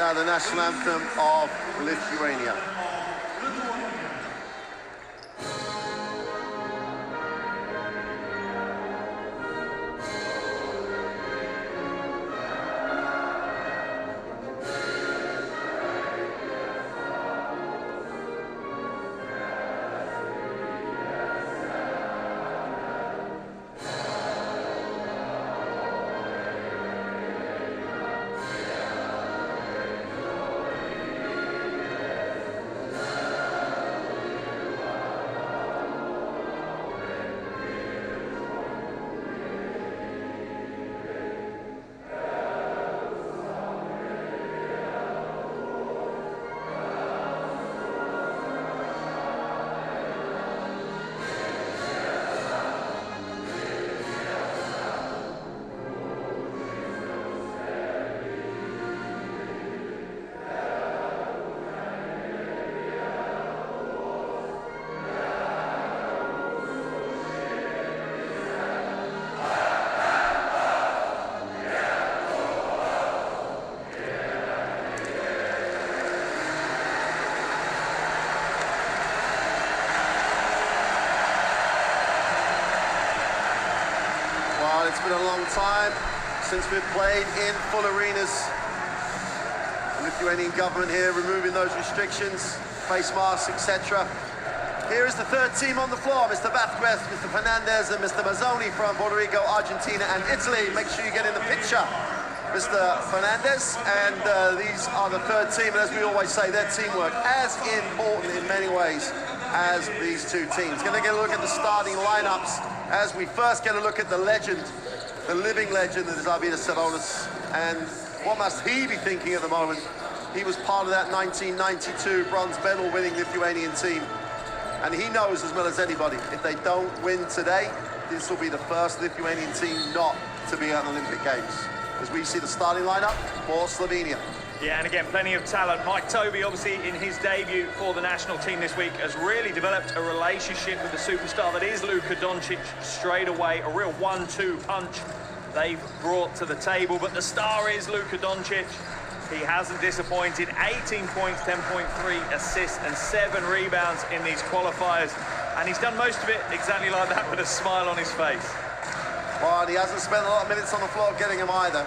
now the national anthem of Lithuania. It's been a long time since we've played in full arenas. The Lithuanian government here removing those restrictions, face masks, etc. Here is the third team on the floor, Mr. Vasquez, Mr. Fernandez, and Mr. Mazzoni from Puerto Rico, Argentina, and Italy. Make sure you get in the picture, Mr. Fernandez. And these are the third team, and as we always say, their teamwork as important in many ways as these two teams. Gonna get a look at the starting lineups as we first get a look at the legend, the living legend that is Sabonis. And what must he be thinking at the moment? He was part of that 1992 bronze medal winning Lithuanian team. And he knows as well as anybody, if they don't win today, this will be the first Lithuanian team not to be at the Olympic Games. As we see the starting lineup for Slovenia. Yeah, and again, plenty of talent. Mike Toby, obviously, in his debut for the national team this week, has really developed a relationship with the superstar that is Luka Doncic straight away. A real 1-2 punch they've brought to the table. But the star is Luka Doncic. He hasn't disappointed. 18 points, 10.3 assists, and 7 rebounds in these qualifiers. And he's done most of it exactly like that with a smile on his face. Well, he hasn't spent a lot of minutes on the floor getting him either.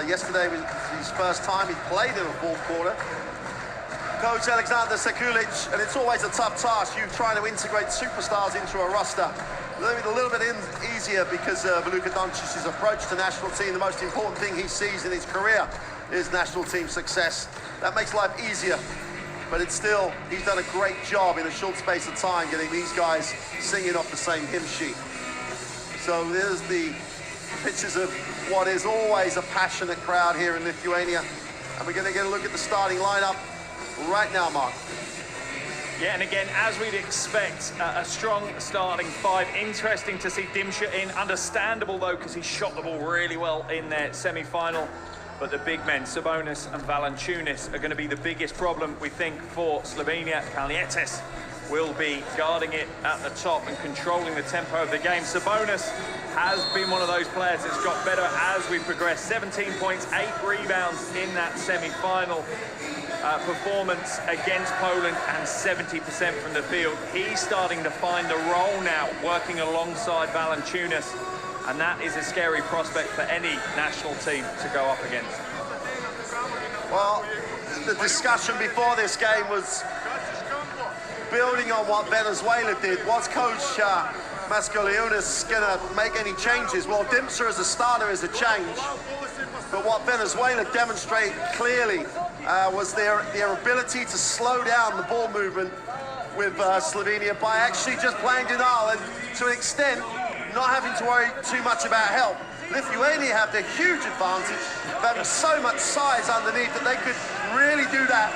Yesterday was his first time he played in the fourth quarter. Coach Alexander Sekulic, and it's always a tough task, you trying to integrate superstars into a roster. A little bit easier because of Luka Doncic's approach to national team. The most important thing he sees in his career is national team success. That makes life easier, but it's still, he's done a great job in a short space of time getting these guys singing off the same hymn sheet. So there's the pictures of what is always a passionate crowd here in Lithuania. And we're going to get a look at the starting lineup right now, Mark. Yeah, and again, as we'd expect, a strong starting five. Interesting to see Dimsha in. Understandable, though, because he shot the ball really well in their semi-final. But the big men, Sabonis and Valanciunas, are going to be the biggest problem, we think, for Slovenia. Kalnietis will be guarding it at the top and controlling the tempo of the game. Sabonis has been one of those players that's got better as we progress. 17 points, 8 rebounds in that semi-final performance against Poland, and 70% from the field. He's starting to find a role now, working alongside Valanciunas, and that is a scary prospect for any national team to go up against. Well, the discussion before this game was building on what Venezuela did. Was Coach Mascalunas going to make any changes? Well, Dimsa as a starter is a change, but what Venezuela demonstrated clearly was their ability to slow down the ball movement with Slovenia by actually just playing denial, and to an extent not having to worry too much about help. Lithuania have the huge advantage of having so much size underneath that they could really do that.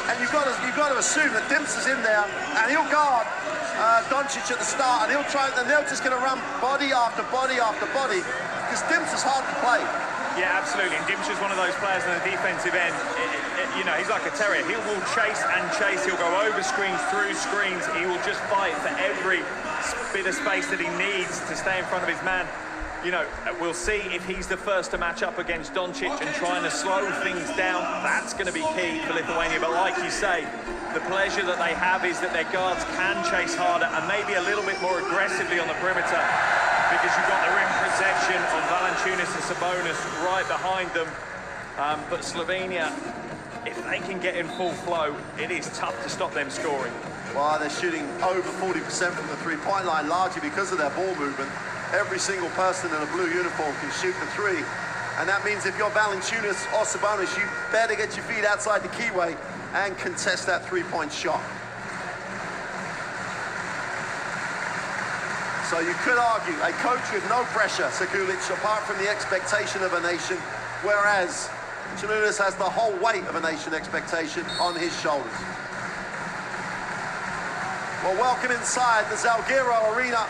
And you've got to assume that Dimsa's in there, and he'll guard Doncic at the start, and he'll try, and they're just going to run body after body after body, because Dimsa's hard to play. Yeah, absolutely. And Dimsa's one of those players on the defensive end. You know, he's like a terrier. He will chase and chase. He'll go over screens, through screens. He will just fight for every bit of space that he needs to stay in front of his man. You know, we'll see if he's the first to match up against Doncic and trying to slow things down. That's going to be key for Lithuania. But like you say, the pleasure that they have is that their guards can chase harder and maybe a little bit more aggressively on the perimeter, because you've got the rim protection of Valanciunas and Sabonis right behind them. But Slovenia, if they can get in full flow, it is tough to stop them scoring. Well, they're shooting over 40% from the three-point line, largely because of their ball movement. Every single person in a blue uniform can shoot the three. And that means if you're Valanciunas or Sabonis, you better get your feet outside the keyway and contest that three-point shot. So you could argue a coach with no pressure, Sekulic, apart from the expectation of a nation, whereas Jonas has the whole weight of a nation expectation on his shoulders. Well, welcome inside the Zalgiris Arena.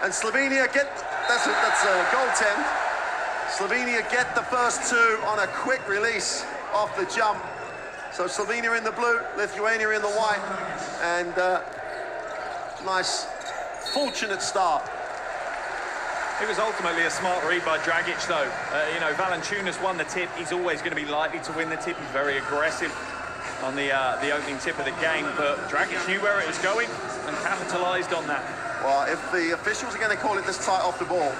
And Slovenia that's a goaltend. Slovenia get the first two on a quick release off the jump. So Slovenia in the blue, Lithuania in the white, and nice, fortunate start. It was ultimately a smart read by Dragic, though. You know, Valanciunas won the tip. He's always going to be likely to win the tip. He's very aggressive on the opening tip of the game, but Dragic knew where it was going and capitalised on that. Well, if the officials are going to call it this tight off the ball,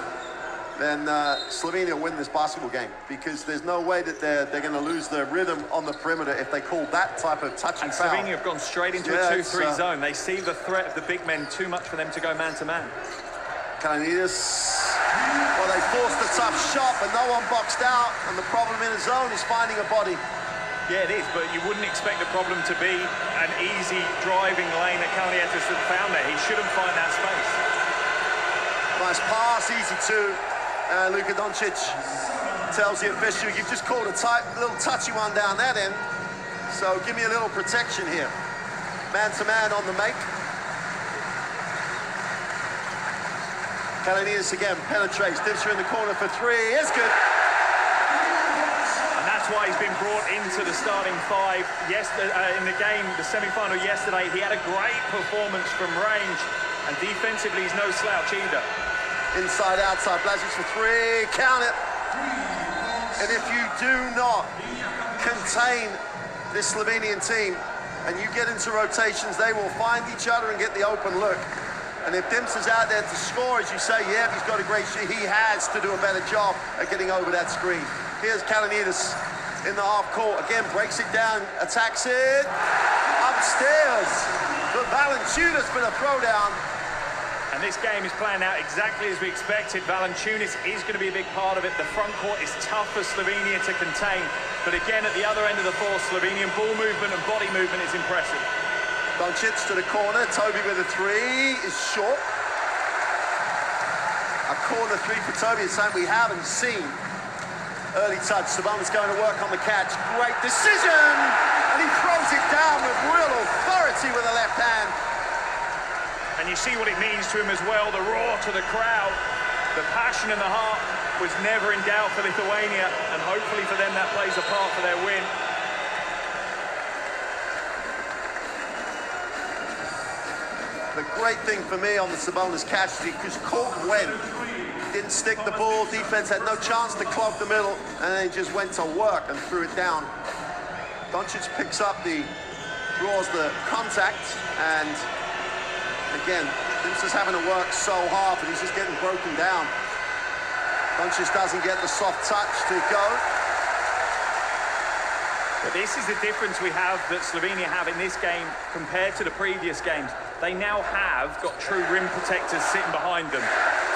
then Slovenia will win this basketball game, because there's no way that they're going to lose their rhythm on the perimeter if they call that type of touch and foul. Slovenia have gone straight into a 2-3 zone. They see the threat of the big men too much for them to go man-to-man. Kalanitis, well, they forced a tough shot, but no one boxed out, and the problem in the zone is finding a body. Yeah, it is, but you wouldn't expect the problem to be an easy driving lane that Kalanitis had found there. He shouldn't find that space. Nice pass, easy two. Luka Doncic tells the official, you've just called a tight, little touchy one down that end, so give me a little protection here. Man-to-man on the make. Kalanitis again penetrates, dips her in the corner for three, it's good. That's why he's been brought into the starting five. In the game, the semi-final yesterday, he had a great performance from range, and defensively he's no slouch either. Inside, outside, Blazic for three, count it. And if you do not contain this Slovenian team and you get into rotations, they will find each other and get the open look. And if Dims is out there to score, as you say, yeah, he's got a great shot, he has to do a better job at getting over that screen. Here's Kalanitis in the half court, again, breaks it down, attacks it, upstairs. But Valanciunas been a throwdown. And this game is playing out exactly as we expected. Valanciunas is going to be a big part of it. The front court is tough for Slovenia to contain. But again, at the other end of the floor, Slovenian ball movement and body movement is impressive. Doncic to the corner, Toby with a three is short. A corner three for Toby is something we haven't seen. Early touch, Sabonis going to work on the catch. Great decision! And he throws it down with real authority with the left hand. And you see what it means to him as well, the roar to the crowd. The passion and the heart was never in doubt for Lithuania, and hopefully for them that plays a part for their win. The great thing for me on the Sabonis catch is because caught when didn't stick the ball, defense had no chance to clog the middle, and then just went to work and threw it down. Doncic picks up draws the contact, and again, Dims is having to work so hard, but he's just getting broken down. Doncic doesn't get the soft touch to go. But this is the difference we have that Slovenia have in this game compared to the previous games. They now have got true rim protectors sitting behind them.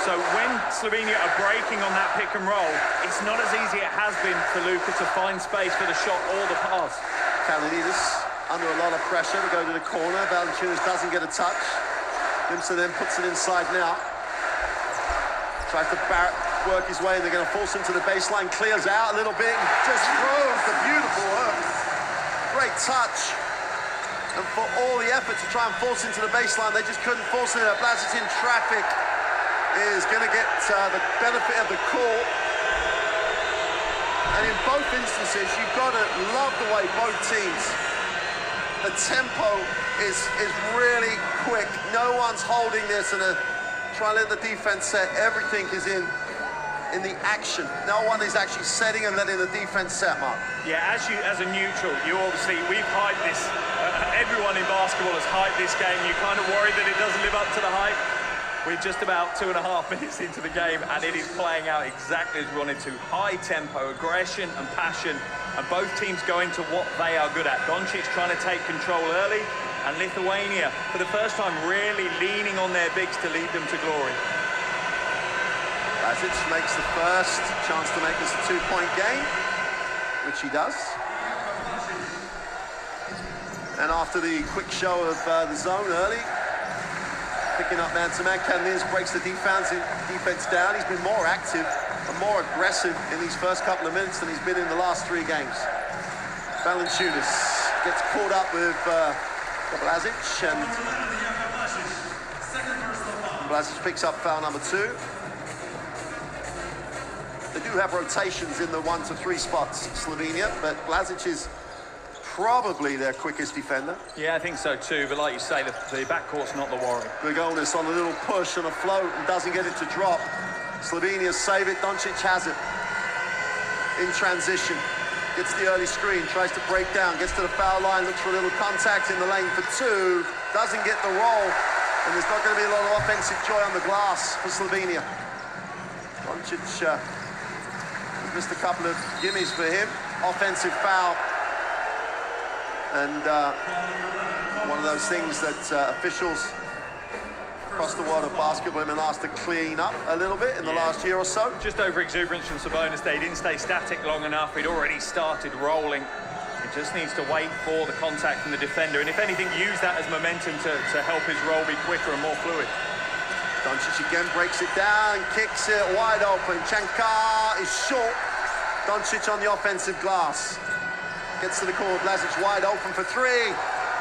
So when Slovenia are breaking on that pick and roll, it's not as easy as it has been for Luka to find space for the shot or the pass. Kalanitis under a lot of pressure to go to the corner. Valanciunas doesn't get a touch. Dimsa then puts it inside now. Tries to work his way, and they're going to force him to the baseline. Clears out a little bit, and just throws the beautiful hook. Great touch. And for all the effort to try and force into the baseline, they just couldn't force it. Blazic in traffic is going to get the benefit of the call. And in both instances, you've got to love the way both teams, the tempo is really quick. No one's holding this in a Try and let the defense set. Everything is in the action. No one is actually setting and letting the defense set, Mark. Yeah, as a neutral, we've hyped this. Everyone in basketball has hyped this game. You're kind of worried that it doesn't live up to the hype. We're just about 2.5 minutes into the game, and it is playing out exactly as we wanted to. High tempo, aggression and passion, and both teams going to what they are good at. Doncic trying to take control early, and Lithuania, for the first time, really leaning on their bigs to lead them to glory. Doncic makes the first chance to make this a 2-point game, which he does. And after the quick show of the zone early, picking up man-to-man, Canliz breaks the defense down. He's been more active and more aggressive in these first couple of minutes than he's been in the last 3 games. Valanciunas gets caught up with Blasic, and Blasic picks up foul number 2. They do have rotations in the 1 to 3 spots, Slovenia, but Blasic is probably their quickest defender. Yeah, I think so too, but like you say, the backcourt's not the worry. Jonas on a little push and a float and doesn't get it to drop. Slovenia save it, Doncic has it. In transition, gets the early screen, tries to break down, gets to the foul line, looks for a little contact in the lane for 2, doesn't get the roll, and there's not going to be a lot of offensive joy on the glass for Slovenia. Doncic missed a couple of gimmies for him. Offensive foul. And one of those things that officials across the world of basketball have been asked to clean up a little bit in the last year or so. Just over exuberance from Sabonis. They didn't stay static long enough. He'd already started rolling. He just needs to wait for the contact from the defender, and if anything, use that as momentum to help his roll be quicker and more fluid. Doncic again breaks it down, kicks it wide open. Shankar is short. Doncic on the offensive glass. Gets to the corner, Blasic wide open for 3,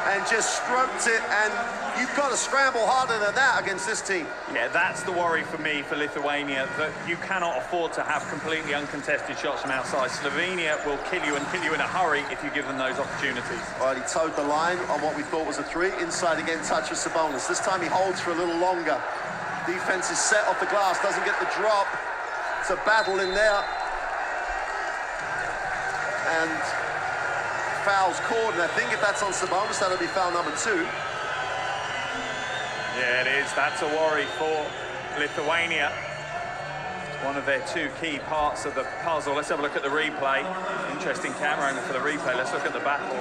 and just stroked it, and you've got to scramble harder than that against this team. Yeah, that's the worry for me for Lithuania, that you cannot afford to have completely uncontested shots from outside. Slovenia will kill you, and kill you in a hurry if you give them those opportunities. All right, he towed the line on what we thought was a 3. Inside again, touches Sabonis. This time he holds for a little longer. Defense is set off the glass, doesn't get the drop. It's a battle in there. And foul's called, and I think if that's on Sabonis, that'll be foul number 2. Yeah, it is. That's a worry for Lithuania. One of their 2 key parts of the puzzle. Let's have a look at the replay. Interesting camera angle for the replay. Let's look at the battle.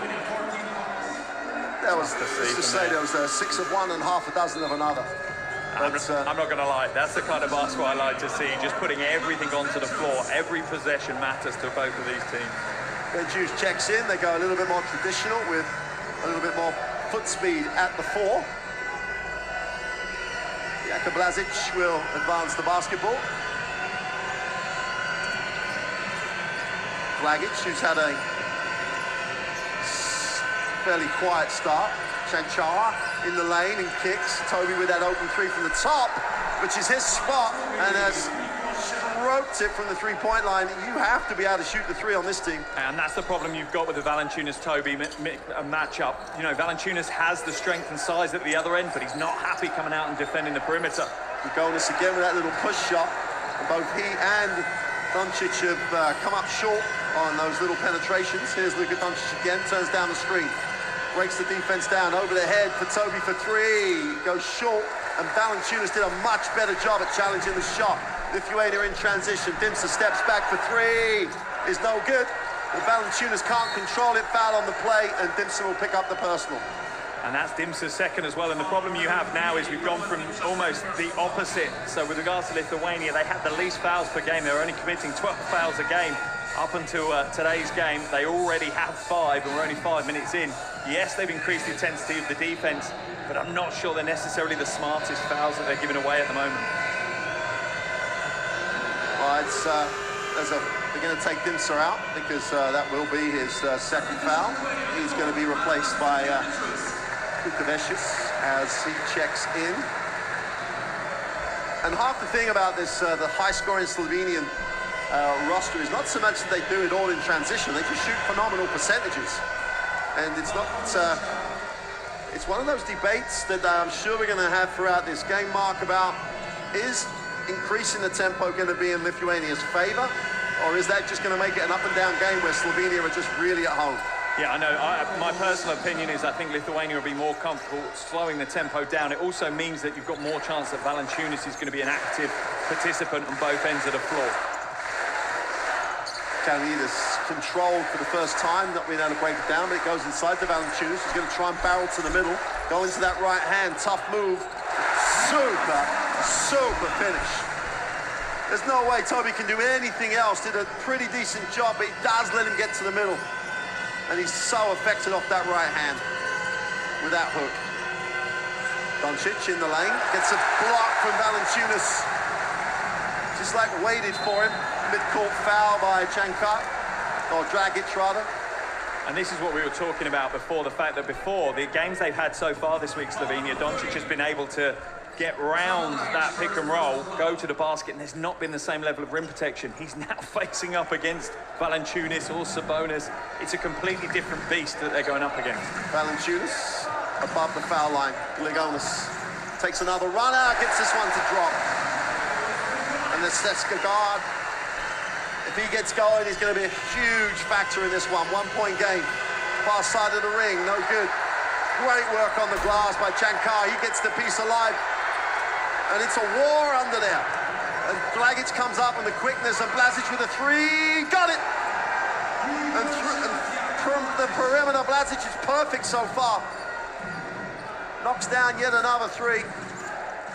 There was, let's just say there was 6 of one and half a dozen of another. I'm not going to lie, that's the kind of basketball I like to see, just putting everything onto the floor. Every possession matters to both of these teams. Juice checks in, they go a little bit more traditional with a little bit more foot speed at the 4. Blasic will advance the basketball. Blagic, who's had a fairly quiet start. Shankar in the lane and kicks. Toby with that open 3 from the top, which is his spot, and has stroked it from the 3-point line. You have to be able to shoot the 3 on this team. And that's the problem you've got with the Valanciunas-Toby matchup. You know, Valanciunas has the strength and size at the other end, but he's not happy coming out and defending the perimeter. Jonas again with that little push shot. And both he and Doncic have come up short on those little penetrations. Here's Luka Doncic again, turns down the screen. Breaks the defense down, over the head for Toby for 3. Goes short, and Valanciunas did a much better job at challenging the shot. Lithuania in transition. Dimsa steps back for 3. Is no good. But Valanciunas can't control it. Foul on the play, and Dimsa will pick up the personal. And that's Dimsa's second as well. And the problem you have now is we've gone from almost the opposite. So with regards to Lithuania, they had the least fouls per game. They were only committing 12 fouls a game. Up until today's game, they already have 5, and we're only 5 minutes in. Yes, they've increased the intensity of the defense, but I'm not sure they're necessarily the smartest fouls that they're giving away at the moment. They're going to take Dimsa out, because that will be his second foul. He's going to be replaced by Kukavicius as he checks in. And half the thing about this, the high-scoring Slovenian roster is not so much that they do it all in transition. They just shoot phenomenal percentages. And it's not, it's one of those debates that I'm sure we're going to have throughout this game, Mark, about Is increasing the tempo going to be in Lithuania's favor, or is that just going to make it an up-and-down game where Slovenia are just really at home? Yeah, I know. My personal opinion is I think Lithuania will be more comfortable slowing the tempo down. It also means that you've got more chance that Valanciunas is going to be an active participant on both ends of the floor. Kalnitis controlled for the first time, not being able to break it down, but it goes inside to Valanciunas. He's going to try and barrel to the middle, go into that right hand, tough move. Super finish. There's no way Toby can do anything else. Did a pretty decent job, but he does let him get to the middle. And he's so affected off that right hand with that hook. Doncic in the lane, gets a block from Valanciunas. Just like waited for him. Mid-court foul by Chankar, or Dragic rather. And this is what we were talking about before, the fact that before the games they've had so far this week, Slovenia, Doncic has been able to get round that pick and roll, go to the basket, and there's not been the same level of rim protection. He's now facing up against Valanciunas or Sabonis. It's a completely different beast that they're going up against. Valanciunas above the foul line. Jonas takes another run out, gets this one to drop. And the Seska guard, if he gets going, he's going to be a huge factor in this one. 1-point game. Far side of the ring, no good. Great work on the glass by Chankar. He gets the piece alive. And it's a war under there. And Dragic comes up with the quickness, and Blazic with a three. Got it! And from the perimeter, Blazic is perfect so far. Knocks down yet another three.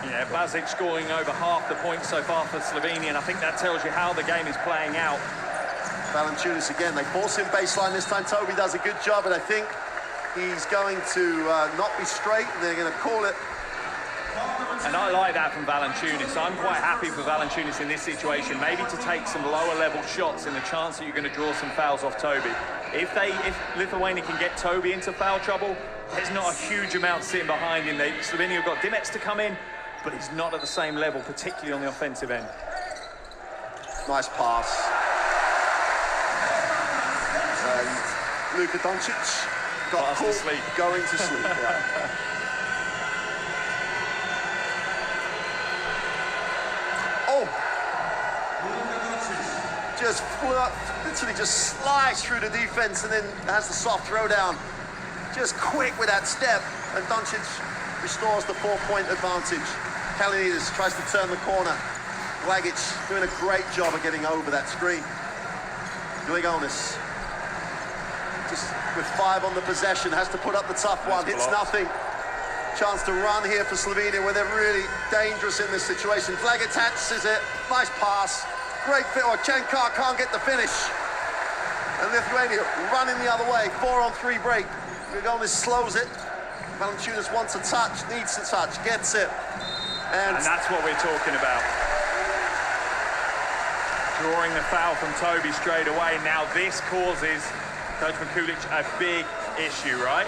Yeah, Blazic scoring over half the points so far for Slovenia, and I think that tells you how the game is playing out. Valanciunas again, they force him baseline this time. Toby does a good job, and I think he's going to not be straight, and they're going to call it. And I like that from Valanciunas. I'm quite happy for Valanciunas in this situation, maybe to take some lower level shots in the chance that you're going to draw some fouls off Toby. If Lithuania can get Toby into foul trouble, there's not a huge amount sitting behind him. Slovenia have got Domantis to come in, but he's not at the same level, particularly on the offensive end. Nice pass. And Luka Doncic got caught going to sleep. Yeah. Oh! Just literally just sliced through the defense and then has the soft throwdown. Just quick with that step, and Doncic restores the 4-point advantage. Kalnitis tries to turn the corner. Dragic doing a great job of getting over that screen. Jonas, just with 5 on the possession, has to put up the tough one. Hits nothing. Chance to run here for Slovenia, where they're really dangerous in this situation. Dragic attaches it. Nice pass. Great fit. Or Chankar can't get the finish. And Lithuania running the other way. 4-on-3 break. Jonas slows it. Valanciunas wants a touch, needs a touch, gets it. And that's what we're talking about. Drawing the foul from Toby straight away. Now this causes Coach Mikulic a big issue, right?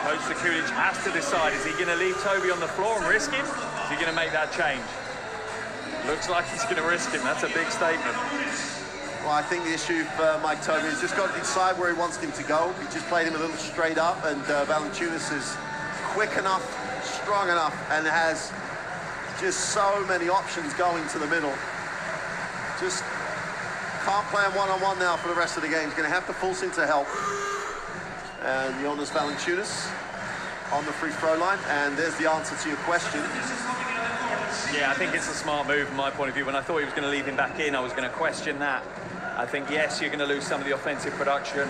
Coach Mikulic has to decide, is he going to leave Toby on the floor and risk him? Is he going to make that change? Looks like he's going to risk him. That's a big statement. Well, I think the issue for Mike Toby has just got to decide where he wants him to go. He just played him a little straight up, and Valanciunas is quick enough, strong enough, and has just so many options going to the middle. Just can't play him one-on-one now for the rest of the game. He's going to have to force him to help. And Jonas Valanciunas on the free throw line, and there's the answer to your question. Yeah, I think it's a smart move from my point of view. When I thought he was going to leave him back in, I was going to question that. I think, yes, you're going to lose some of the offensive production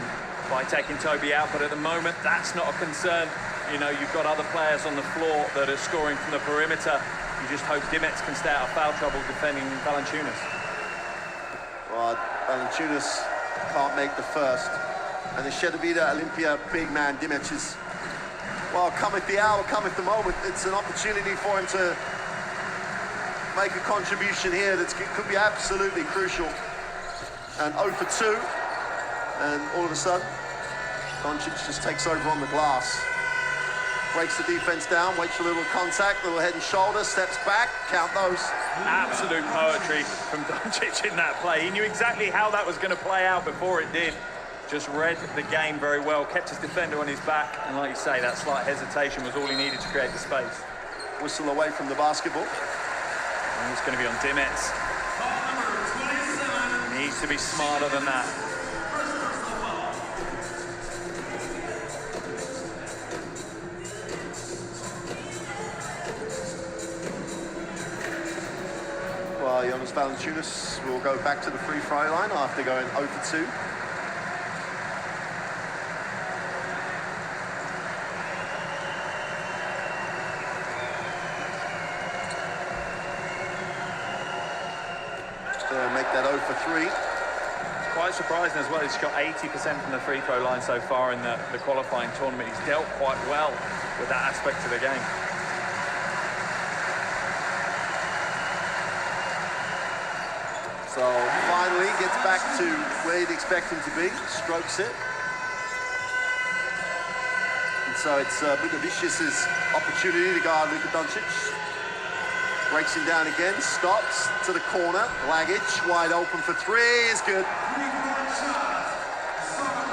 by taking Toby out, but at the moment, that's not a concern. You know, you've got other players on the floor that are scoring from the perimeter. You just hope Domantis can stay out of foul trouble defending Valanciunas. Well, Valanciunas can't make the first. And the Shedovita Olympia big man, Domantis, well, cometh the hour, cometh the moment. It's an opportunity for him to make a contribution here that could be absolutely crucial. And 0 for 2. And all of a sudden, Doncic just takes over on the glass. Breaks the defense down, waits for a little contact, little head and shoulder, steps back, count those. Absolute poetry from Doncic in that play. He knew exactly how that was going to play out before it did. Just read the game very well, kept his defender on his back, and like you say, that slight hesitation was all he needed to create the space. Whistle away from the basketball. And it's going to be on Dimets. Needs to be smarter than that. Well, Jonas Valanciunas will go back to the free throw line after going 0 for 2. Make that 0 for 3. Quite surprising as well, he's shot 80% from the free throw line so far in the qualifying tournament. He's dealt quite well with that aspect of the game. So finally gets back to where you'd expect him to be, strokes it. And so it's Budavicius's opportunity to guard Luka Doncic. Breaks him down again, stops to the corner. Lagic wide open for 3 is good.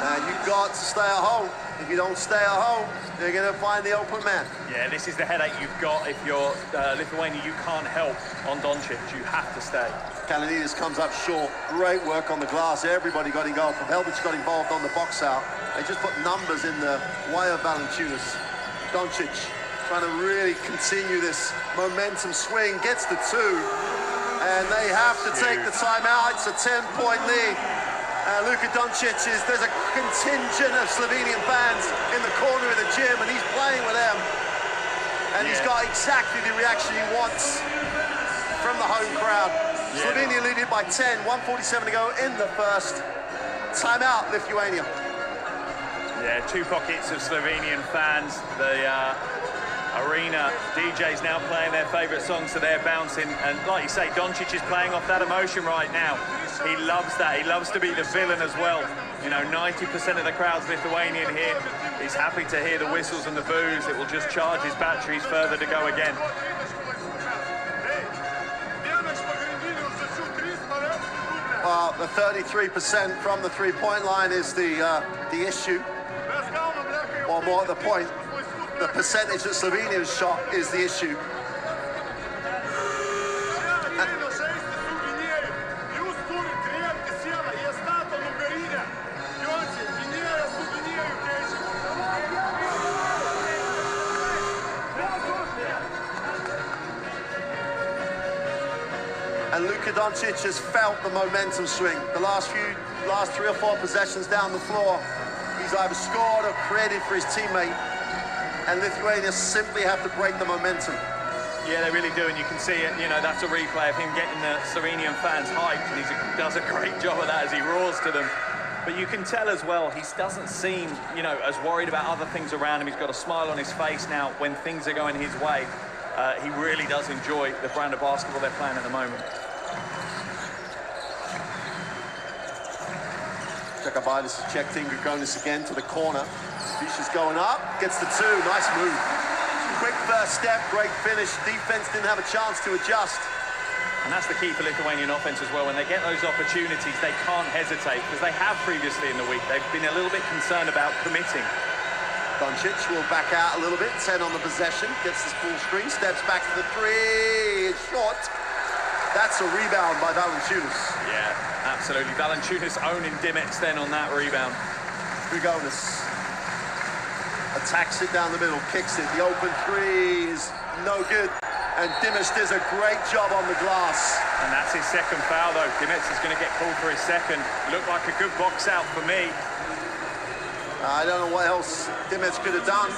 And you've got to stay at home. If you don't stay at home, they're going to find the open man. Yeah, this is the headache you've got if you're Lithuania. You can't help on Doncic. You have to stay. Kalanides comes up short. Great work on the glass. Everybody got involved. Helvic got involved on the box out. They just put numbers in the way of Valanciunas. Doncic trying to really continue this momentum swing, gets the 2, and they have to take the timeout. It's a 10-point lead. Luka Doncic there's a contingent of Slovenian fans in the corner of the gym, and he's playing with them. And he's got exactly the reaction he wants from the home crowd. Yeah. Slovenia lead it by 10, 1:47 to go in the first. Timeout, Lithuania. Yeah, 2 pockets of Slovenian fans. The arena DJs now playing their favourite songs, so they're bouncing. And like you say, Doncic is playing off that emotion right now. He loves that. He loves to be the villain as well. You know, 90% of the crowd's Lithuanian here. He's happy to hear the whistles and the boos. It will just charge his batteries further to go again. Well, the 33% from the three-point line is the issue. Or more at the point. The percentage that Slovenia's shot is the issue. And Luka Doncic has felt the momentum swing. The last 3 or 4 possessions down the floor, he's either scored or created for his teammate. And Lithuania simply have to break the momentum. Yeah, they really do, and you can see it. You know, that's a replay of him getting the Slovenian fans hyped, and he does a great job of that as he roars to them. But you can tell as well, he doesn't seem, you know, as worried about other things around him. He's got a smile on his face now when things are going his way. He really does enjoy the brand of basketball they're playing at the moment. Jakabaitis has checked in, Jonas again to the corner. Vicious going up, gets the 2, nice move. Quick first step, great finish. Defense didn't have a chance to adjust. And that's the key for Lithuanian offense as well. When they get those opportunities, they can't hesitate, because they have previously in the week. They've been a little bit concerned about committing. Doncic will back out a little bit, 10 on the possession, gets this full screen, steps back to the 3, it's short. That's a rebound by Valanciunas. Yeah, absolutely. Valanciunas owning Dimets then on that rebound. Jonas attacks it down the middle, kicks it. The open 3 is no good. And Dimets does a great job on the glass. And that's his second foul, though. Dimets is going to get called for his second. Looked like a good box out for me. I don't know what else Dimets could have done.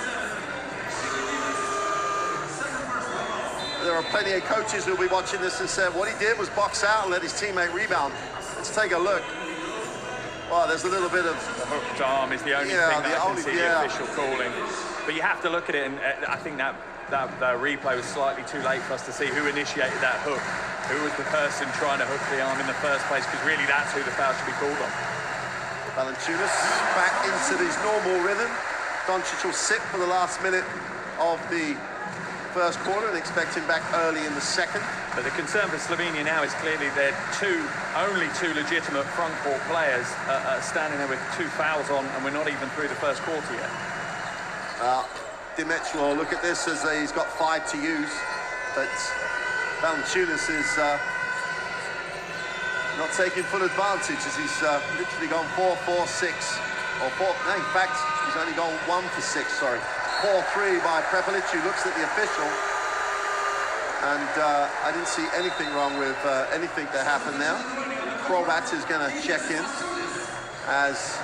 There are plenty of coaches who'll be watching this and said what he did was box out and let his teammate rebound. Let's take a look. Well, there's a little bit of... The hooked arm is the only thing that I can see the official calling. But you have to look at it, and I think that replay was slightly too late for us to see who initiated that hook. Who was the person trying to hook the arm in the first place, because really that's who the foul should be called on. Valanciunas back into his normal rhythm. Doncic will sit for the last minute of the first quarter and expect him back early in the second. But the concern for Slovenia now is clearly they're only two legitimate front court players standing there with 2 fouls on, and we're not even through the first quarter yet. Dimets will look at this as he's got 5 to use, but Valanciunas is not taking full advantage as he's literally gone 4 for 6. Or 4, no, in fact, he's only gone 1 for 6, sorry. 4-3 by Prepelic, who looks at the official. And I didn't see anything wrong with anything that happened now. Krobat is going to check in as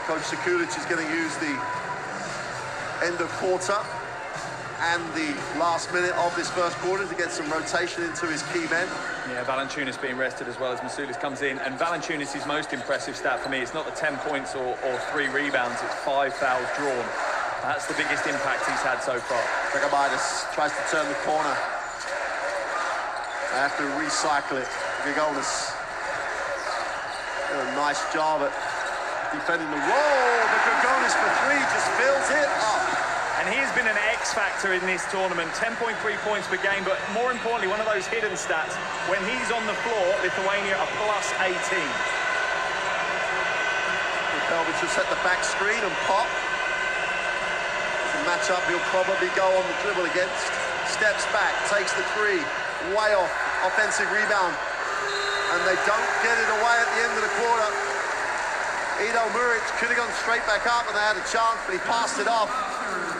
Coach Sekulic is going to use the end of quarter and the last minute of this first quarter to get some rotation into his key men. Yeah, Valanciunas being rested as well as Masoulis comes in. And Valanciunas' most impressive stat for me, it's not the 10 points or 3 rebounds, it's 5 fouls drawn. That's the biggest impact he's had so far. Jonas tries to turn the corner. They have to recycle it. Jonas did a nice job at defending the roll, but Jonas for 3 just fills it up. And he has been an X factor in this tournament, 10.3 points per game, but more importantly, one of those hidden stats, when he's on the floor, Lithuania are plus 18. Prepelic will set the back screen and pop. The matchup he'll probably go on the dribble against. Steps back, takes the 3, way off, offensive rebound. And they don't get it away at the end of the quarter. Ido Muric could have gone straight back up and they had a chance, but he passed it off.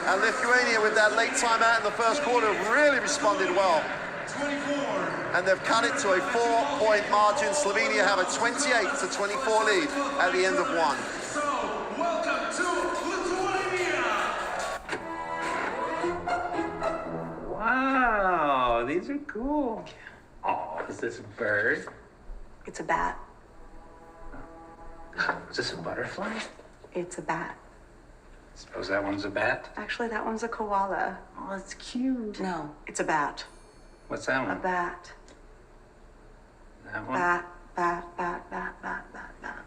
And Lithuania, with that late timeout in the first quarter, really responded well. And they've cut it to a 4-point margin. Slovenia have a 28-24 lead at the end of 1. So, welcome to Lithuania! Wow, these are cool. Oh, is this a bird? It's a bat. Is this a butterfly? It's a bat. Suppose that one's a bat? Actually, that one's a koala. Oh, it's cute. No, it's a bat. What's that A one? bat. That one? Bat, bat, bat, bat, bat, bat, bat.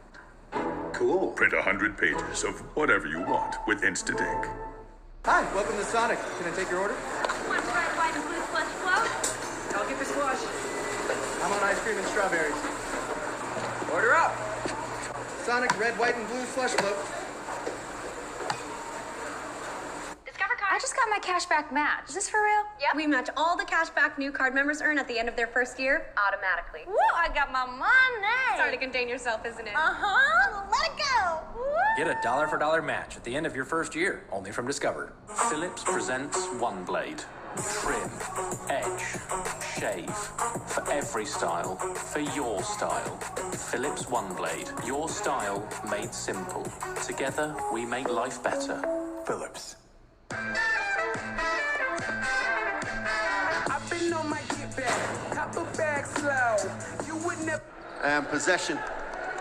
Cool. Print 100 pages of whatever you want with Instant Ink. Hi, welcome to Sonic. Can I take your order? One red, white, and blue slush float. I'll get the slush. I'm on ice cream and strawberries. Order up. Sonic red, white, and blue slush float. Discover card. I just got my cashback match. Is this for real? Yep. We match all the cash back new card members earn at the end of their first year automatically. Woo, I got my money. It's hard to contain yourself, isn't it? Uh-huh. Let it go. Woo. Get a dollar for dollar match at the end of your first year, only from Discover. Philips presents One Blade. Trim, edge, shave. For every style, for your style. Philips One Blade. Your style made simple. Together, we make life better. Phillips. I've been on my get back, copper bag slow. You wouldn't have. And possession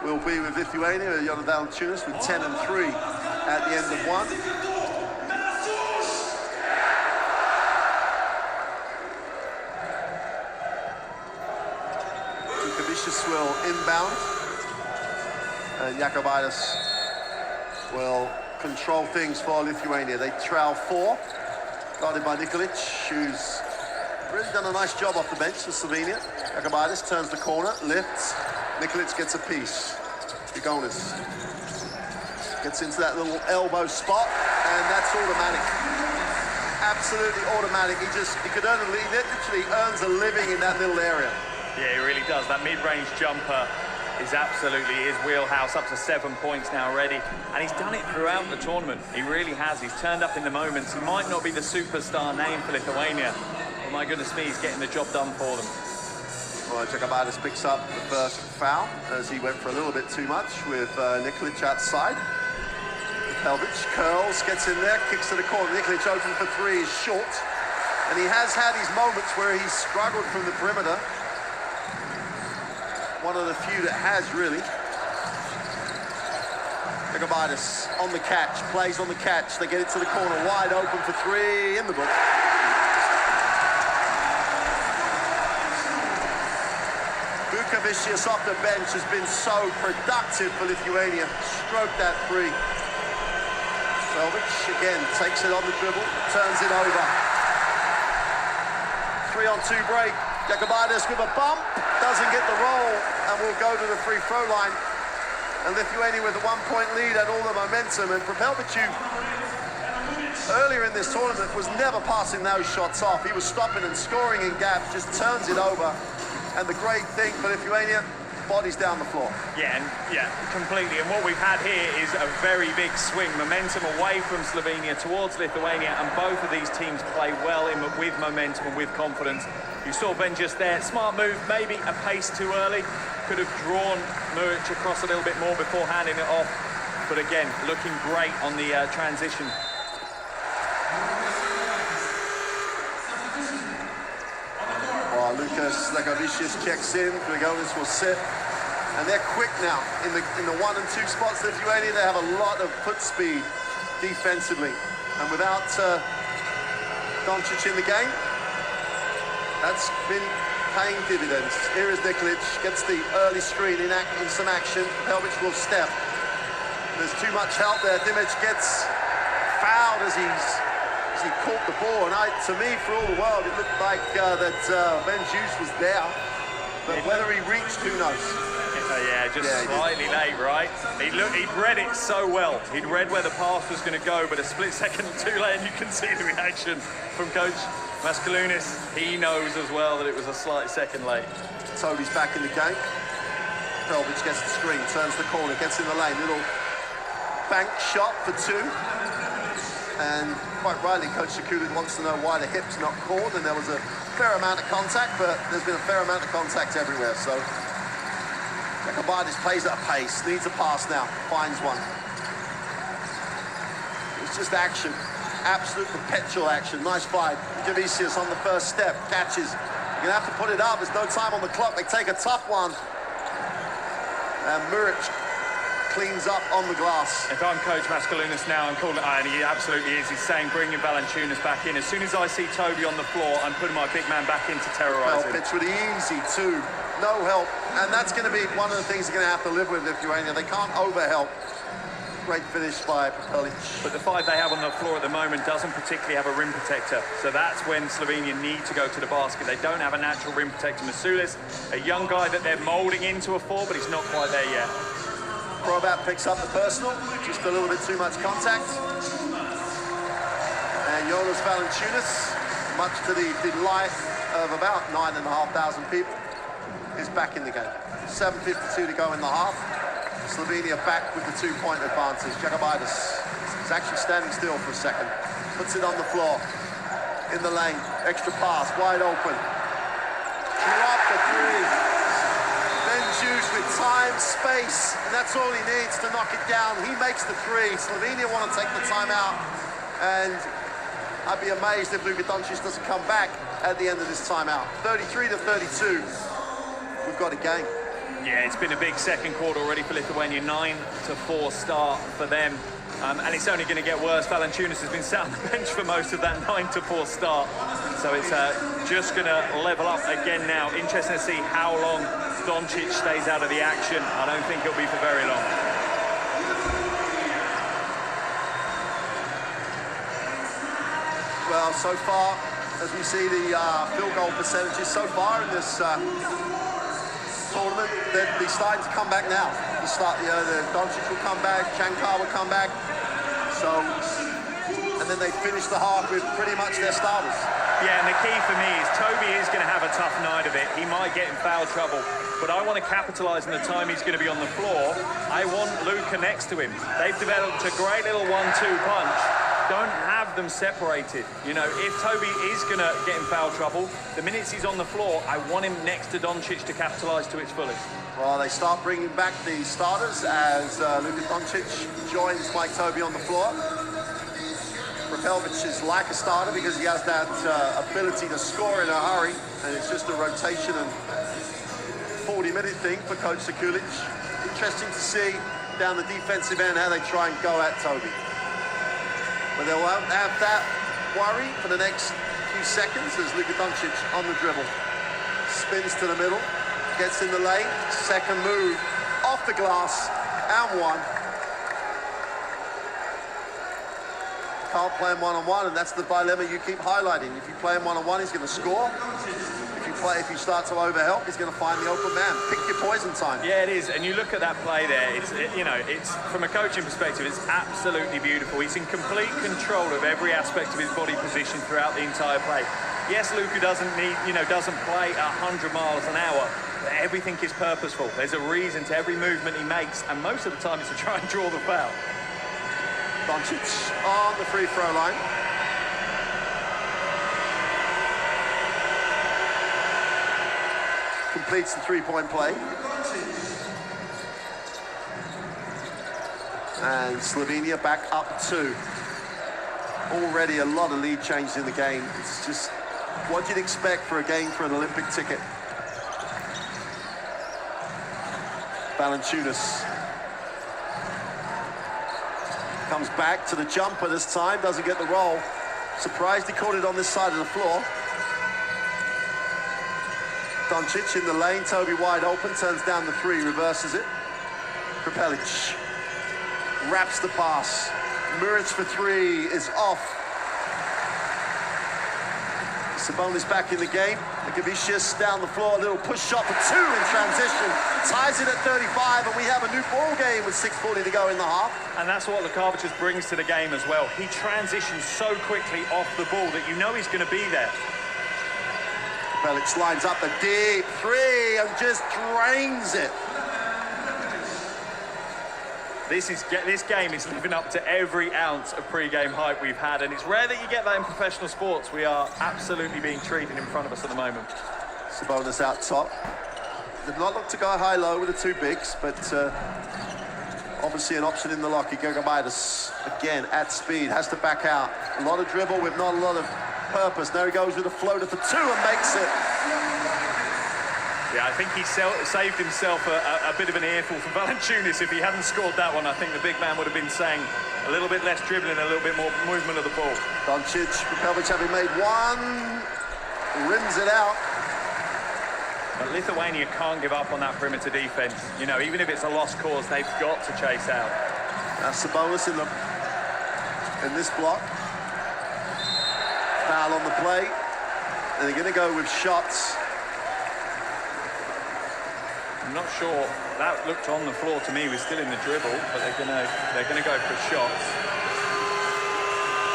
will be with Lithuania, with Jonas Valanciunas with 10 and 3 at the end of 1. Lukavicius will inbound. Jakobaitis will control things for Lithuania. They trail 4, guarded by Nikolic, who's really done a nice job off the bench for Slovenia. Jakobaitis turns the corner, lifts. Nikolic gets a piece. Jonas gets into that little elbow spot, and that's automatic. Absolutely automatic. He could earn he literally earns a living in that little area. Yeah, he really does. That mid-range jumper is absolutely his wheelhouse, up to 7 points now already. And he's done it throughout the tournament. He really has. He's turned up in the moments. He might not be the superstar name for Lithuania, but my goodness me, he's getting the job done for them. Well, Jakobaitis picks up the first foul as he went for a little bit too much with Nikolic outside. Pelvic curls, gets in there, kicks to the corner. Nikolic open for 3 is short. And he has had his moments where he's struggled from the perimeter. One of the few that has, really. Jakobaitis on the catch, plays on the catch. They get it to the corner, wide open for 3 in the book. Lukavicius off the bench has been so productive for Lithuania. Stroke that 3. Pelvic again takes it on the dribble, turns it over. 3-on-2 break. Jakobaitis with a bump, doesn't get the roll, and will go to the free throw line. And Lithuania with a 1-point lead and all the momentum. And Prepelic earlier in this tournament was never passing those shots off. He was stopping and scoring in gaps, just turns it over. And the great thing for Lithuania, bodies down the floor. Yeah, completely. And what we've had here is a very big swing. Momentum away from Slovenia towards Lithuania, and both of these teams play well with momentum and with confidence. You saw Ben just there. Smart move, maybe a pace too early. Could have drawn Muric across a little bit more before handing it off. But again, looking great on the transition. Luka checks in. Jonas will sit. And they're quick now in the 1 and 2 spots. Lithuania, they have a lot of foot speed defensively. And without Doncic in the game, that's been paying dividends. Here is Nikolic, gets the early screen in some action. Pelvic will step. There's too much help there. Doncic gets fouled as he caught the ball. And to me, for all the world, it looked like that Ben Juice was there. But whether he reached, who knows? Slightly late, right? He'd read it so well. He'd read where the pass was going to go, but a split second too late, and you can see the reaction from Coach Mascalunas. He knows as well that it was a slight second late. Toby's back in the game. Pelvic gets the screen, turns the corner, gets in the lane. Little bank shot for 2. And quite rightly, Coach Sakulik wants to know why the hip's not called, and there was a fair amount of contact, but there's been a fair amount of contact everywhere, so Domantis plays at a pace, needs a pass now, finds one. It's just action, absolute perpetual action. Nice fight. Javicius on the first step, catches. You're gonna have to put it up, there's no time on the clock. They take a tough one. And Muric cleans up on the glass. If I'm Coach Mascalunas now, I'm calling, and he absolutely is. He's saying, bringing Valanciunas back in. As soon as I see Toby on the floor, I'm putting my big man back in to terrorise him. Pitch really easy too. No help. And that's going to be one of the things they're going to have to live with Lithuania. They can't overhelp. Great finish by Pellic. But the 5 they have on the floor at the moment doesn't particularly have a rim protector. So that's when Slovenia need to go to the basket. They don't have a natural rim protector. Masulis, a young guy that they're moulding into a 4, but he's not quite there yet. Probat picks up the personal, just a little bit too much contact. And Jonas Valanciunas, much to the delight of about 9,500 people, is back in the game. 7:52 to go in the half. Slovenia back with the 2-point advantage. Jagabitis is actually standing still for a second. Puts it on the floor, in the lane, extra pass, wide open. Drop the 3. Juice with time, space, and that's all he needs to knock it down. He makes the 3. Slovenia want to take the timeout, and I'd be amazed if Luka Doncic doesn't come back at the end of this timeout. 33-32. We've got a game. Yeah, it's been a big second quarter already for Lithuania. 9-4 start for them. And it's only going to get worse. Valanciunas has been sat on the bench for most of that 9-4 start. So it's just going to level up again now. Interesting to see how long Doncic stays out of the action. I don't think it'll be for very long. Well, so far, as we see the field goal percentages so far in this tournament, they're starting to come back now. The Doncic will come back, Shankar will come back. So, and then they finish the half with pretty much their starters. Yeah, and the key for me is Toby is going to have a tough night of it. He might get in foul trouble, but I want to capitalise on the time he's going to be on the floor. I want Luka next to him. They've developed a great little 1-2 punch. Don't have them separated. You know, if Toby is going to get in foul trouble, the minutes he's on the floor, I want him next to Doncic to capitalise to its fullest. Well, they start bringing back the starters as Luka Doncic joins Mike Toby on the floor. Propelvic is like a starter because he has that ability to score in a hurry, and it's just a rotation and 40-minute thing for Coach Sakulik. Interesting to see down the defensive end how they try and go at Toby. But they won't have that worry for the next few seconds as Luka Doncic on the dribble. Spins to the middle, gets in the lane, second move, off the glass, and 1. Can't play him one-on-one, and that's the dilemma you keep highlighting. If you play him one-on-one, he's going to score. If If you start to overhelp, he's going to find the open man. Pick your poison time. Yeah, it is. And you look at that play there. It's from a coaching perspective, it's absolutely beautiful. He's in complete control of every aspect of his body position throughout the entire play. Yes, Luka doesn't play 100 miles an hour, but everything is purposeful. There's a reason to every movement he makes, and most of the time it's to try and draw the foul. Doncic on the free throw line. Completes the three-point play. And Slovenia back up 2. Already a lot of lead changes in the game. It's just what you'd expect for a game for an Olympic ticket. Valanciunas comes back to the jumper this time, doesn't get the roll. Surprised he caught it on this side of the floor. Doncic in the lane, Toby wide open, turns down the 3, reverses it. Prepelic wraps the pass. Muric for 3 is off. Sabonis back in the game. Gavicius down the floor, a little push shot for 2 in transition. Ties it at 35, and we have a new ball game with 6:40 to go in the half. And that's what Luka brings to the game as well. He transitions so quickly off the ball that you know he's going to be there. Felix lines up a deep 3 and just drains it. This game is living up to every ounce of pre-game hype we've had, and it's rare that you get that in professional sports. We are absolutely being treated in front of us at the moment. Sabonis out top. Did not look to go high-low with the 2 bigs, but obviously an option in the lock. Domantis again at speed, has to back out. A lot of dribble with not a lot of purpose. There he goes with a floater for 2 and makes it. Yeah, I think he saved himself a bit of an earful from Valanciunas. If he hadn't scored that one, I think the big man would have been saying a little bit less dribbling, a little bit more movement of the ball. Doncic, Prepelic having made 1, rims it out. But Lithuania can't give up on that perimeter defense. You know, even if it's a lost cause, they've got to chase out. That's Sabonis in this block. Foul on the play. And they're going to go with shots. I'm not sure. That looked on the floor to me. We're still in the dribble, but they're gonna go for shots.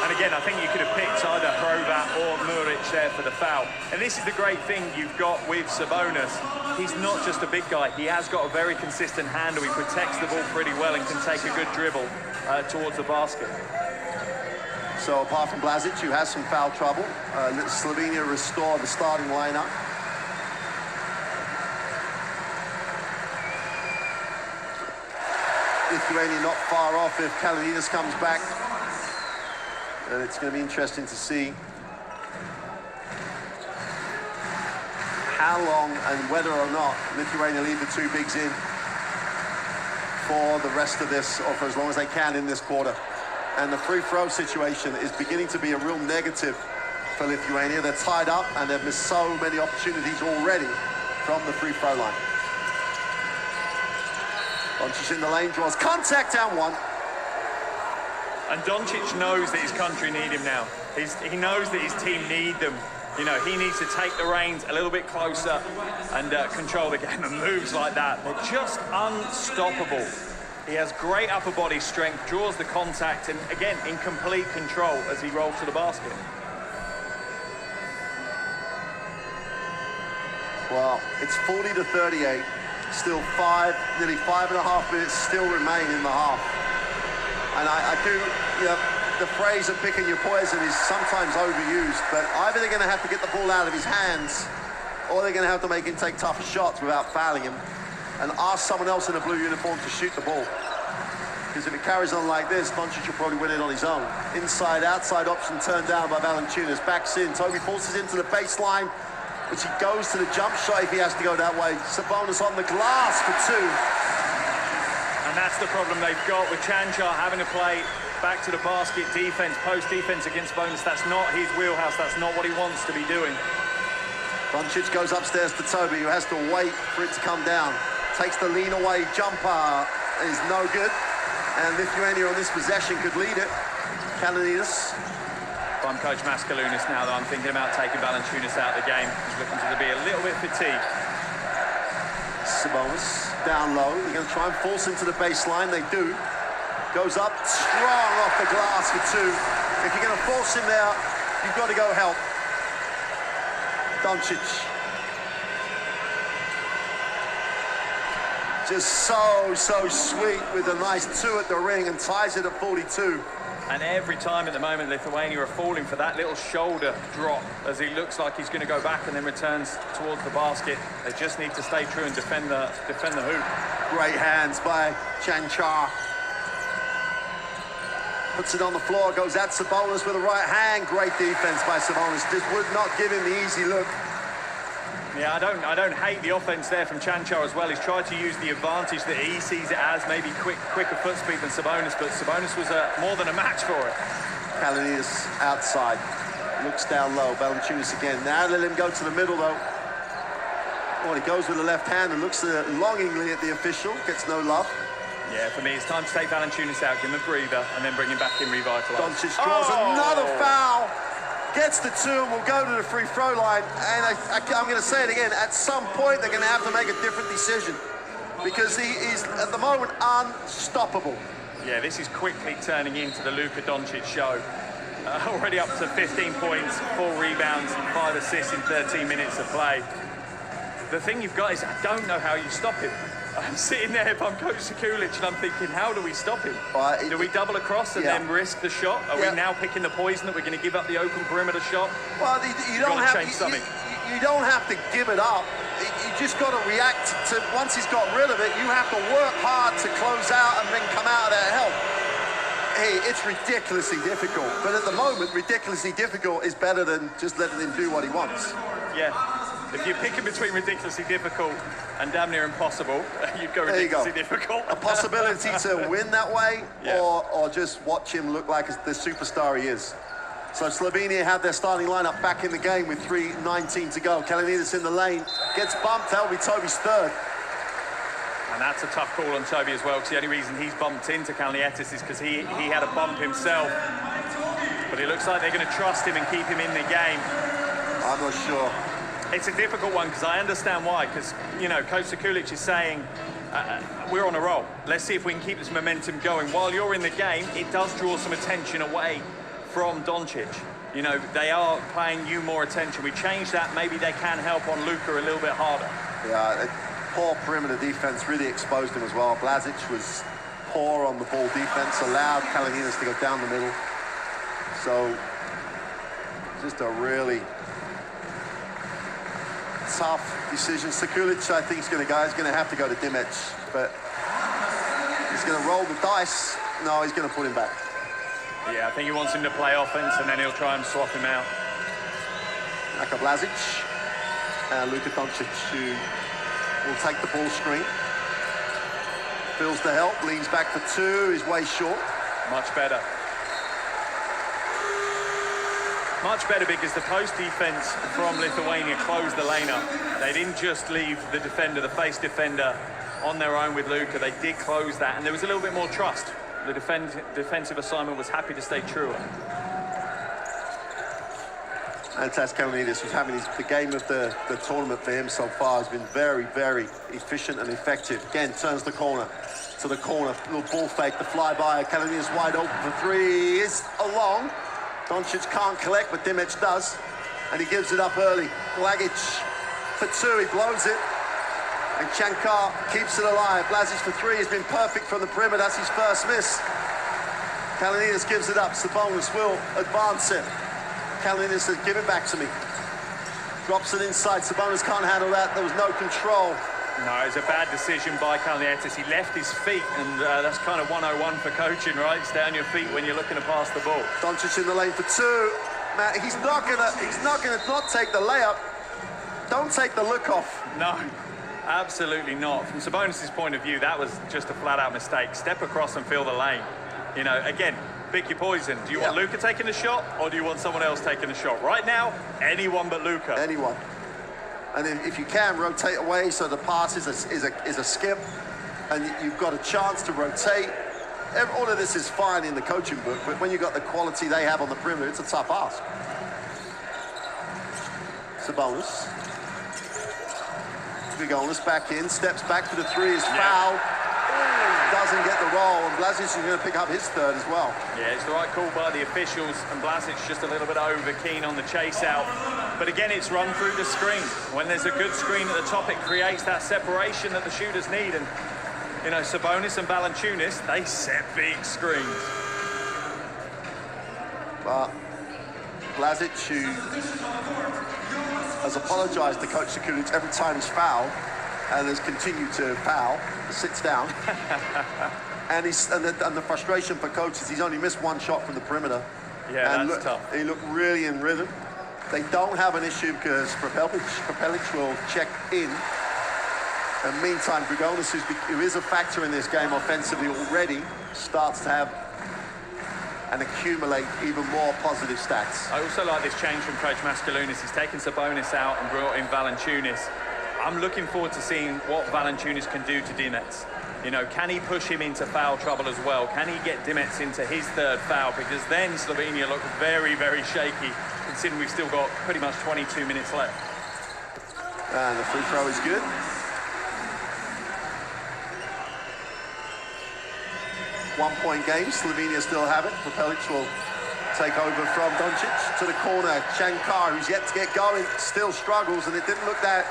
And again, I think you could have picked either Hrovat or Muric there for the foul. And this is the great thing you've got with Sabonis. He's not just a big guy. He has got a very consistent handle. He protects the ball pretty well and can take a good dribble towards the basket. So apart from Blazic, who has some foul trouble, Slovenia restore the starting lineup. Lithuania not far off if Kalininas comes back. And it's going to be interesting to see how long and whether or not Lithuania leave the 2 bigs in for the rest of this, or for as long as they can in this quarter. And the free throw situation is beginning to be a real negative for Lithuania. They're tied up and they've missed so many opportunities already from the free throw line. Doncic in the lane, draws contact and 1. And Doncic knows that his country need him now. He knows that his team need them. You know, he needs to take the reins a little bit closer and control the game. And moves like that, they're just unstoppable. He has great upper body strength, draws the contact, and again, in complete control as he rolls to the basket. Well, it's 40-38. Still nearly 5.5 minutes still remain in the half. And I do, you know, the phrase of picking your poison is sometimes overused, but either they're going to have to get the ball out of his hands, or they're going to have to make him take tougher shots without fouling him, and ask someone else in a blue uniform to shoot the ball. Because if it carries on like this, Doncic will probably win it on his own. Inside, outside option turned down by Valanciunas. Backs in, Toby forces into the baseline, which he goes to the jump shot if he has to go that way. Sabonis on the glass for 2. And that's the problem they've got with Chanchar having to play back to the basket defense, post defense against Sabonis. That's not his wheelhouse. That's not what he wants to be doing. Doncic goes upstairs to Toby, who has to wait for it to come down. Takes the lean away jumper, is no good. And Lithuania on this possession could lead it. Kalininas I'm Coach Mascalunas now that I'm thinking about taking Valanciunas out of the game. He's looking to be a little bit fatigued. Sabonis down low. They're going to try and force him to the baseline. They do. Goes up strong off the glass for two. If you're going to force him there, you've got to go help. Doncic. Just so sweet with a nice 2 at the ring and ties it at 42. And every time at the moment, Lithuania are falling for that little shoulder drop as he looks like he's going to go back and then returns towards the basket. They just need to stay true and defend the hoop. Great hands by Chanchar. Puts it on the floor, goes at Sabonis with a right hand. Great defense by Sabonis. Just would not give him the easy look. Yeah, I don't hate the offense there from Chanchar as well. He's tried to use the advantage that he sees it as, maybe quicker foot speed than Sabonis, but Sabonis was more than a match for it. Kalanitis outside, looks down low. Valanciunas again. Now let him go to the middle though. Oh, he goes with the left hand and looks longingly at the official. Gets no love. Yeah, for me, it's time to take Valanciunas out, give him a breather, and then bring him back in revitalised. Doncic draws another foul. Gets the 2 and will go to the free throw line. And I'm going to say it again. At some point, they're going to have to make a different decision because he is, at the moment, unstoppable. Yeah, this is quickly turning into the Luka Doncic show. Already up to 15 points, 4 rebounds, and 5 assists in 13 minutes of play. The thing you've got is I don't know how you stop him. I'm sitting there, if I'm Coach Sekulic, and I'm thinking, how do we stop him? Do we double across and then risk the shot? Are we now picking the poison that we're going to give up the open perimeter shot? Well, you don't have to give it up. You just got to react to, once he's got rid of it, you have to work hard to close out and then come out of there help. Hey, it's ridiculously difficult. But at the moment, ridiculously difficult is better than just letting him do what he wants. Yeah. If you're picking between ridiculously difficult and damn near impossible, you'd go ridiculously difficult. A possibility to win that way, or just watch him look like the superstar he is. So Slovenia have their starting lineup back in the game with 3:19 to go. Kalanitis in the lane, gets bumped. That'll be Toby's third. And that's a tough call on Toby as well, because the only reason he's bumped into Kalanitis is because he had a bump himself. But it looks like they're going to trust him and keep him in the game. I'm not sure. It's a difficult one because I understand why, because, you know, Coach Sekulic is saying, we're on a roll. Let's see if we can keep this momentum going. While you're in the game, it does draw some attention away from Doncic. You know, they are paying you more attention. We change that, maybe they can help on Luka a little bit harder. Yeah, poor perimeter defense really exposed him as well. Blazic was poor on the ball defense, allowed Kalanitis to go down the middle. So, just a really tough decision. Sekulic, I think, is going to have to go to Doncic, but he's going to roll the dice. No, he's going to put him back. Yeah, I think he wants him to play offense, and then he'll try and swap him out. Luka Blazic and Luka Doncic, who will take the ball screen. Feels the help, leans back for 2, is way short. Much better. Much better because the post defense from Lithuania closed the lane up. They didn't just leave the defender, the face defender, on their own with Luka. They did close that, and there was a little bit more trust. The defensive assignment was happy to stay true. Antas Kalanitis was having the game of the tournament for him so far. Has been very, very efficient and effective. Again, turns the corner to the corner. Little ball fake, the flyby. Kalanitis wide open for 3. Is along. Doncic can't collect, but Doncic does. And he gives it up early. Blazic for 2, he blows it. And Shankar keeps it alive. Blazic for 3 has been perfect from the perimeter. That's his first miss. Kalanitis gives it up. Sabonis will advance it. Kalanitis says, give it back to me. Drops it inside. Sabonis can't handle that. There was no control. No, it was a bad decision by Kalanitis. He left his feet, and that's kind of 101 for coaching, right? Stay on your feet when you're looking to pass the ball. Doncic in the lane for 2. Matt, he's not gonna not take the layup. Don't take the look off. No, absolutely not. From Sabonis' point of view, that was just a flat-out mistake. Step across and fill the lane. You know, again, pick your poison. Do you want Luka taking the shot, or do you want someone else taking the shot? Right now, anyone but Luka. Anyone. And if you can, rotate away so the pass is a skip, and you've got a chance to rotate. all of this is fine in the coaching book, but when you've got the quality they have on the perimeter, it's a tough ask. Sabonis. Jonas back in, steps back for the three, is fouled. Doesn't get the roll, and Blasic is going to pick up his third as well. Yeah, it's the right call by the officials, and Blasic just a little bit over keen on the chase out. But again, it's run through the screen. When there's a good screen at the top, it creates that separation that the shooters need. And, you know, Sabonis and Valanciunas, they set big screens. But Blasic, who has apologised to Coach Sakulic every time he's fouled, and has continued to foul, sits down. and the frustration for Coach is he's only missed one shot from the perimeter. Yeah, and that's tough. He looked really in rhythm. They don't have an issue because Prepelic will check in. And meantime, Jonas, who is a factor in this game offensively already, starts to have and accumulate even more positive stats. I also like this change from Coach Mascalunas. He's taken Sabonis out and brought in Valanciunas. I'm looking forward to seeing what Valanciunas can do to Dimets. You know, can he push him into foul trouble as well? Can he get Dimets into his third foul? Because then Slovenia look very, very shaky, considering we've still got pretty much 22 minutes left. And the free throw is good. One-point game, Slovenia still have it. Prepelic will take over from Doncic to the corner. Shankar, who's yet to get going, still struggles, and it didn't look that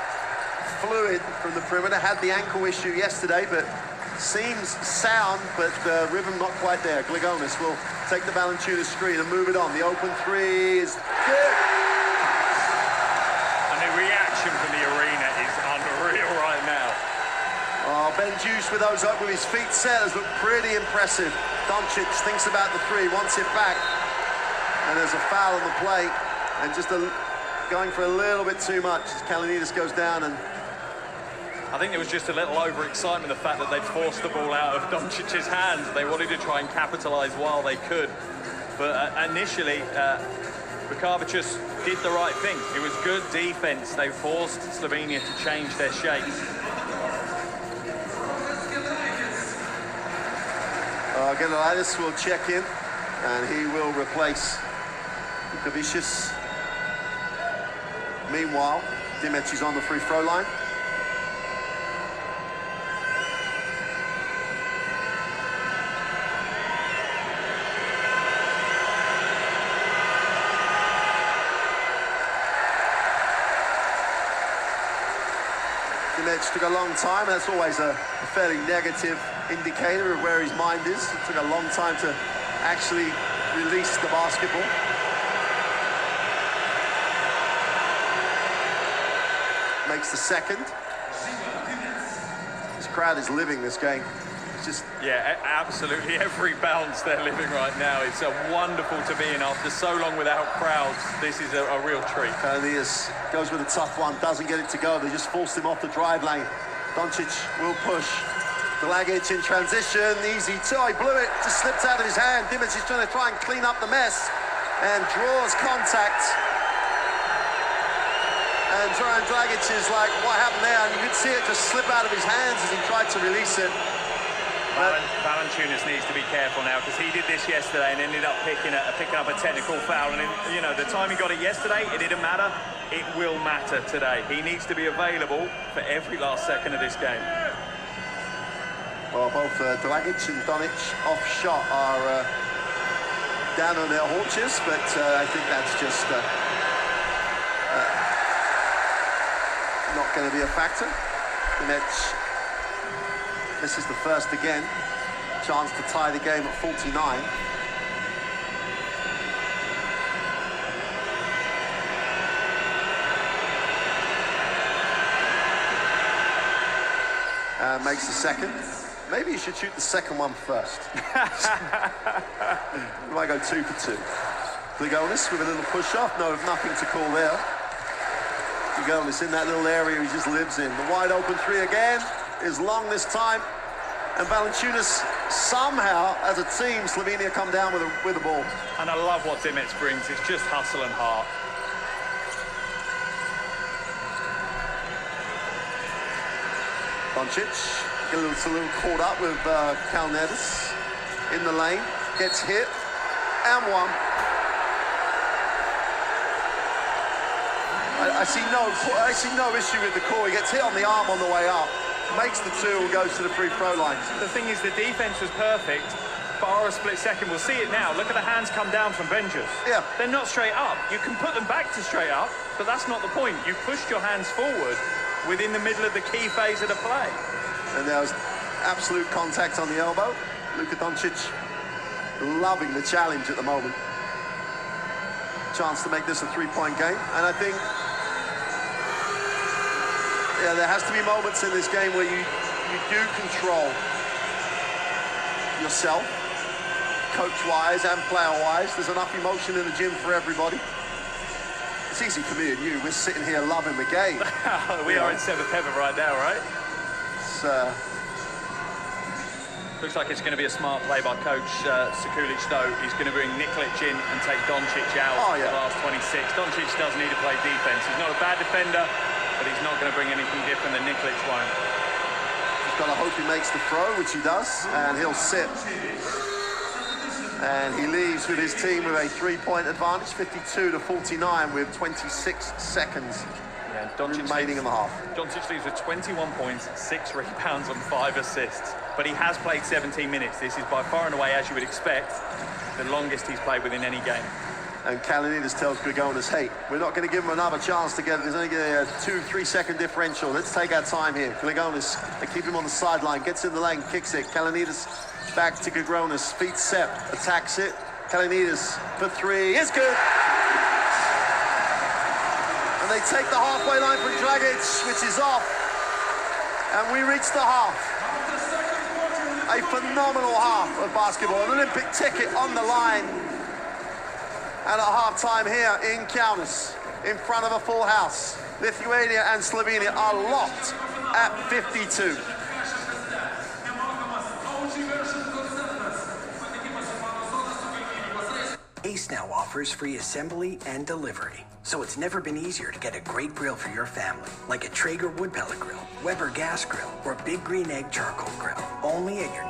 fluid from the perimeter. Had the ankle issue yesterday, but seems sound, but the rhythm not quite there. Jonas will take the Valanciunas screen and move it on. The open three is good. And the reaction from the arena is unreal right now. Oh, Ben Juice with his feet set has looked pretty impressive. Doncic thinks about the three, wants it back, and there's a foul on the play, and just going for a little bit too much as Kalanides goes down. And I think there was just a little overexcitement, the fact that they'd forced the ball out of Doncic's hands. They wanted to try and capitalise while they could. But initially, Vukovic did the right thing. It was good defence. They forced Slovenia to change their shape. Kalanides will check in, and he will replace Vukovic. Meanwhile, Dimets is on the free throw line. Dimets took a long time. That's always a fairly negative indicator of where his mind is. It took a long time to actually release the basketball. Makes the second. This crowd is living this game. It's just... Yeah, absolutely. Every bounce they're living right now. It's wonderful to be in after so long without crowds. This is a real treat. Kalanides goes with a tough one, doesn't get it to go. They just forced him off the drive lane. Doncic will push. Blagic in transition, easy two. He blew it, just slipped out of his hand. Dimets is trying and clean up the mess and draws contact. And Zoran Dragic is like, what happened there? And you could see it just slip out of his hands as he tried to release it. Valanciunas needs to be careful now, because he did this yesterday and ended up picking up a technical foul. And you know, the time he got it yesterday, it didn't matter. It will matter today. He needs to be available for every last second of this game. Well, both Dragic and Doncic off shot are down on their haunches, but I think that's just not going to be a factor. Dimets misses the first again. Chance to tie the game at 49. Makes the second. Maybe you should shoot the second one first. You might go 2 for 2. Jonas with a little push-off. No, nothing to call there. Jonas in that little area he just lives in. The wide open three again is long this time. And Valanciunas somehow, as a team, Slovenia come down with the ball. And I love what Dimets brings. It's just hustle and heart. Doncic a little caught up with Kalanides. in the lane, gets hit, and one. I see no issue with the call. He gets hit on the arm on the way up, makes the two and goes to the free throw line. The thing is, the defense was perfect, bar a split second. We'll see it now. Look at the hands come down from Benjus. Yeah. They're not straight up. You can put them back to straight up, but that's not the point. You pushed your hands forward within the middle of the key phase of the play. And there was absolute contact on the elbow. Luka Doncic loving the challenge at the moment. Chance to make this a three-point game. And I think, yeah, there has to be moments in this game where you do control yourself, coach-wise and player-wise. There's enough emotion in the gym for everybody. It's easy for me and you. We're sitting here loving the game. We are in seventh heaven right now, right? It's, looks like it's going to be a smart play by coach Sekulic, though. He's going to bring Nikolic in and take Doncic out for the last 26. Doncic does need to play defense. He's not a bad defender, but he's not going to bring anything different than Nikolic won't. He's got to hope he makes the throw, which he does, and he'll sit. And he leaves with his team with a three-point advantage, 52-49, with 26 seconds remaining in the half. Doncic leaves with 21 points, 6 rebounds and 5 assists. But he has played 17 minutes. This is by far and away, as you would expect, the longest he's played within any game. And Kalanides tells Grigonis, hey, we're not going to give him another chance to get it. There's only a 2-3 second differential. Let's take our time here. Grigonis, they keep him on the sideline, gets in the lane, kicks it. Kalanides back to Grigonis, feet set, attacks it. Kalanides for three, is good. And they take the halfway line from Dragic, which is off. And we reach the half. A phenomenal half of basketball, an Olympic ticket on the line. And at halftime here in Kaunas, in front of a full house, Lithuania and Slovenia are locked at 52. Ace now offers free assembly and delivery, so it's never been easier to get a great grill for your family, like a Traeger wood pellet grill, Weber gas grill, or Big Green Egg charcoal grill, only at your